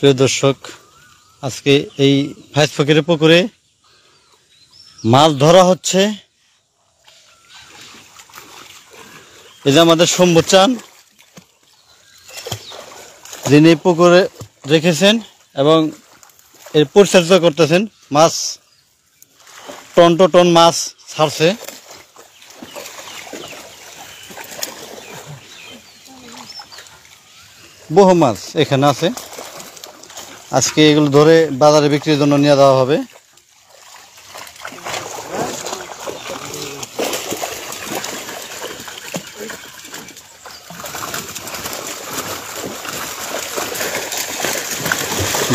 প্রিয় দর্শক, আজকে এই ফাইজ ফকিরের পুকুরে মাছ ধরা হচ্ছে। এই যে আমাদের শম্ভু চান, যিনি পুকুরে রেখেছেন এবং এর পরিচর্যা করতেছেন। মাছ টন টন মাছ ছাড়ছে। বহু মাছ এখানে আছে। আজকে এগুলো ধরে বাজারে বিক্রির জন্য নিয়ে যাওয়া হবে।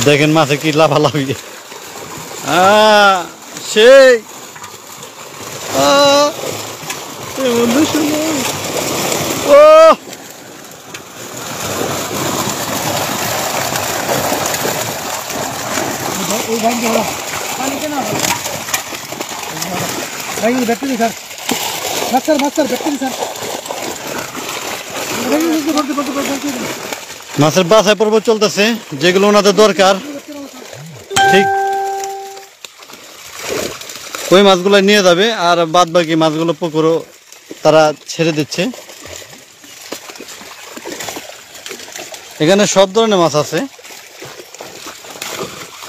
দেখেন মাছে কি লাফালাফি, সেই ও মাছের বাছাই পর্ব চলতেছে, যেগুলো ওনাদের দরকার। ঠিক ওই মাছগুলো নিয়ে যাবে, আর বাদ বাকি মাছগুলো পুকুরও তারা ছেড়ে দিচ্ছে। এখানে সব ধরনের মাছ আছে।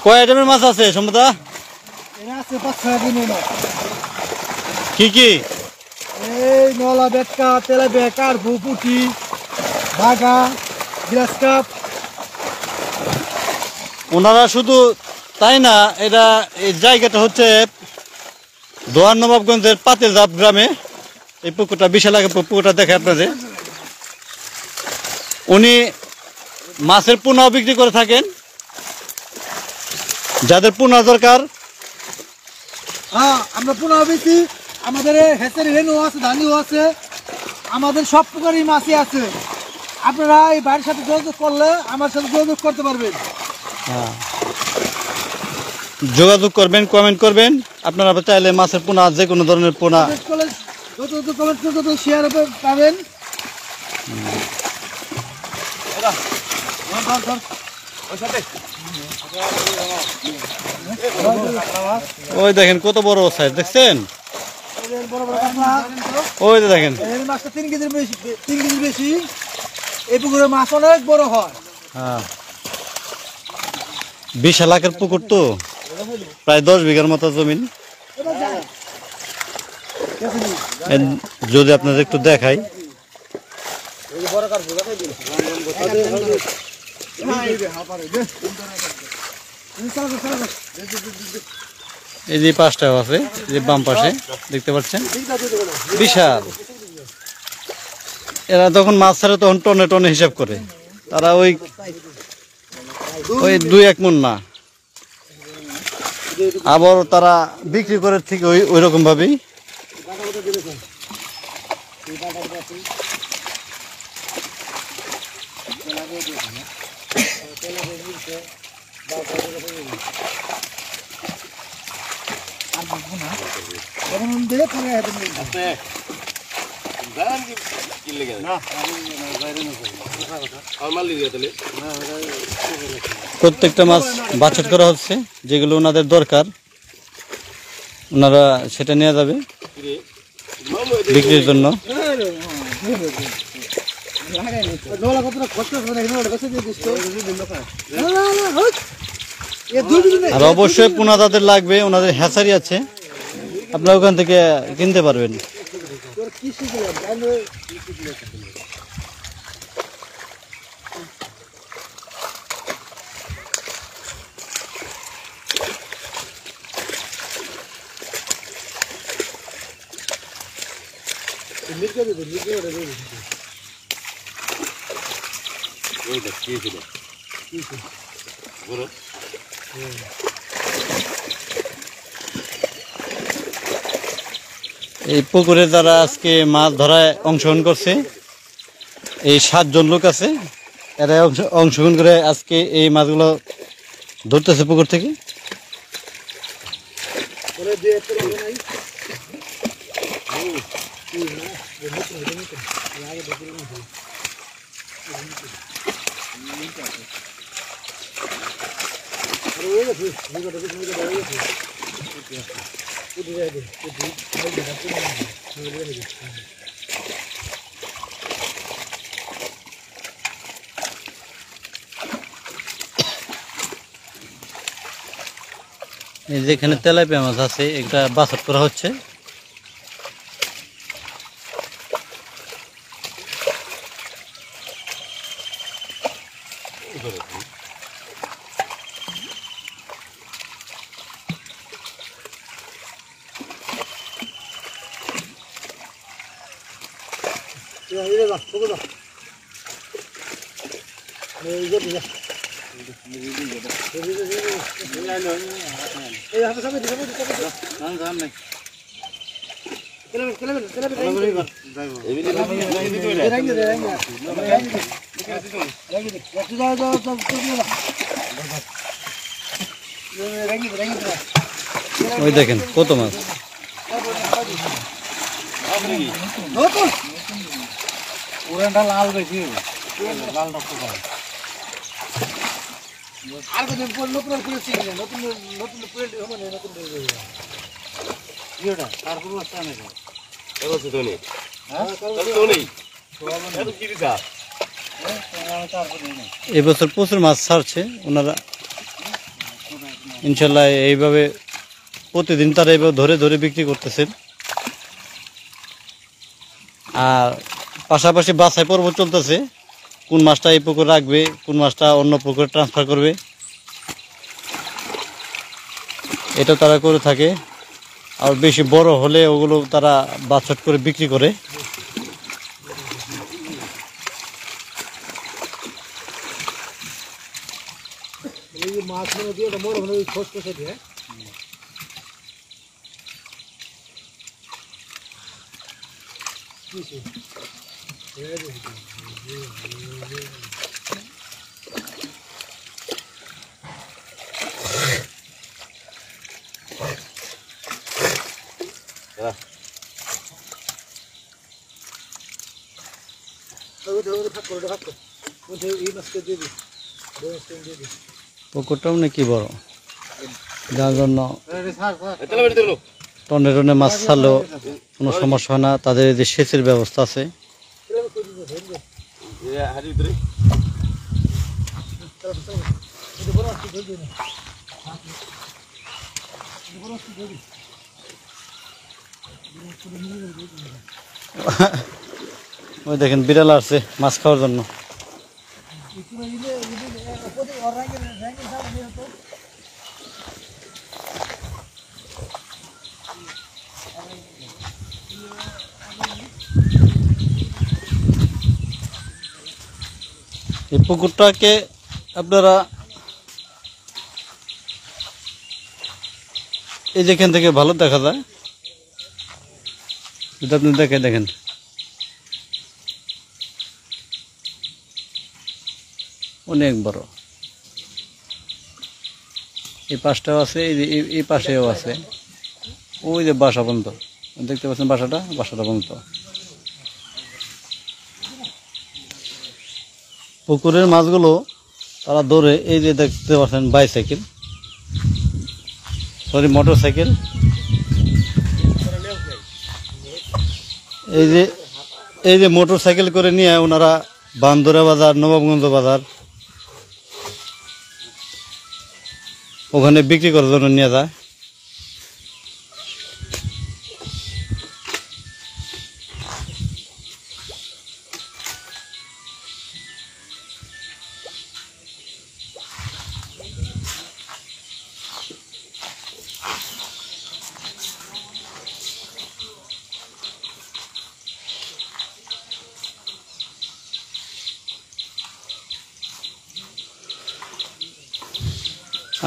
কয় আইটেমের মাছ আছে সম্ভবত? কি কি? এই নলা বেটকা, তেলা বেকার, ভুপুটি, বাগা, গ্লাস কাপ। ওনারা শুধু তাই না, এটা এই জায়গাটা হচ্ছে দোয়ার নবাবগঞ্জের পাতিলজাপ গ্রামে। এই পুকুরটা বিশাল আগে, পুকুরটা দেখে আপনাদের। উনি মাছের পোনাও বিক্রি করে থাকেন। যাদের পোনা দরকার, হ্যাঁ, আমরা পোনা বেশি। আমাদের হেঁচের রেনু আছে, ধানিও আছে, আমাদের সব প্রকারই মাছই আছে। আপনারা এই বাড়ির সাথে যোগাযোগ করলে আমার সাথে যোগাযোগ করতে পারবেন। যোগাযোগ করবেন, কমেন্ট করবেন। আপনারা চাইলে মাছের পোনা, যে কোনো ধরনের পোনা শেয়ার পাবেন। ওই দেখেন কত বড় সাইজ, দেখছেন? ওই যে দেখেন, মাছটা 3 কেজির বেশি। এই পুকুরে মাছ অনেক বড় হয়। হ্যাঁ, বিশাল আকার পুকুর তো, প্রায় 10 বিঘার মতো জমিন। যদি আপনাদের একটু দেখাই, এই যে পাশটাও আছে, যে বাম পাশে দেখতে পাচ্ছেন, বিশাল। এরা যখন মাছ ছাড়ে তখন টনে টনে হিসাব করে। তারা ওই 2-1 মণ না, আবার তারা বিক্রি করে ঠিক ওই রকম ভাবেই। প্রত্যেকটা মাছ বাছাই করা হচ্ছে, যেগুলো ওনাদের দরকার ওনারা সেটা নিয়ে যাবে বিক্রির জন্য। আর অবশ্যই পোনা যাদের লাগবে, ওনাদের হ্যাচারি আছে, আপনারা ওখান থেকে কিনতে পারবেন। এই পুকুরে যারা আজকে মাছ ধরায় অংশগ্রহণ করছে, এই 7 জন লোক আছে। এরা অংশগ্রহণ করে আজকে এই মাছগুলো ধরতেছে পুকুর থেকে। এই যে এখানে তেলাপিয়া মাছ আছে, এটা বাছাই করা হচ্ছে। ওই দেখেন কত মাছ। লাল বেশি লাল রক্ত আর নতুন করেছি নতুন নতুন নতুন ইয়েটা তারপর এবছর প্রচুর মাছ ছাড়ছে ওনারা, ইনশাল্লাহ। এইভাবে প্রতিদিন তারা এইভাবে ধরে ধরে বিক্রি করতেছেন। আর পাশাপাশি বাছাই পর্ব চলতেছে, কোন মাছটা এই পুকুর রাখবে, কোন মাছটা অন্য পুকুরে ট্রান্সফার করবে, এটা তারা করে থাকে। আর বেশি বড় হলে ওগুলো তারা বাছাই করে বিক্রি করে। মাছ দিয়ে বড় হলে খোঁজ কষে দিয়ে পুকুরটাও নাকি বড়, যার জন্য টনে টনে মাছ ছাড়লেও কোনো সমস্যা হয় না। তাদের যে সেচের ব্যবস্থা আছে। ওই দেখেন বিড়াল আসছে মাছ খাওয়ার জন্য। এই পুকুরটাকে আপনারা এই যেখান থেকে ভালো দেখা যায়, যদি আপনি দেখেন অনেক বড়। এই পাশটাও আছে, এই পাশেও আছে। ওই যে বাসা পর্যন্ত দেখতে পাচ্ছেন, বাসাটা পর্যন্ত। পুকুরের মাছগুলো তারা ধরে এই যে দেখতে পাচ্ছেন বাইসাইকেল, সরি মোটর সাইকেল, এই যে মোটর সাইকেল করে নিয়ে ওনারা বান্দরা বাজার, নবাবগঞ্জ বাজার ওখানে বিক্রি করার জন্য নিয়ে যায়।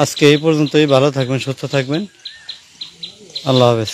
আজকে এই পর্যন্তই। ভালো থাকবেন, সুস্থ থাকবেন। আল্লাহ হাফেজ।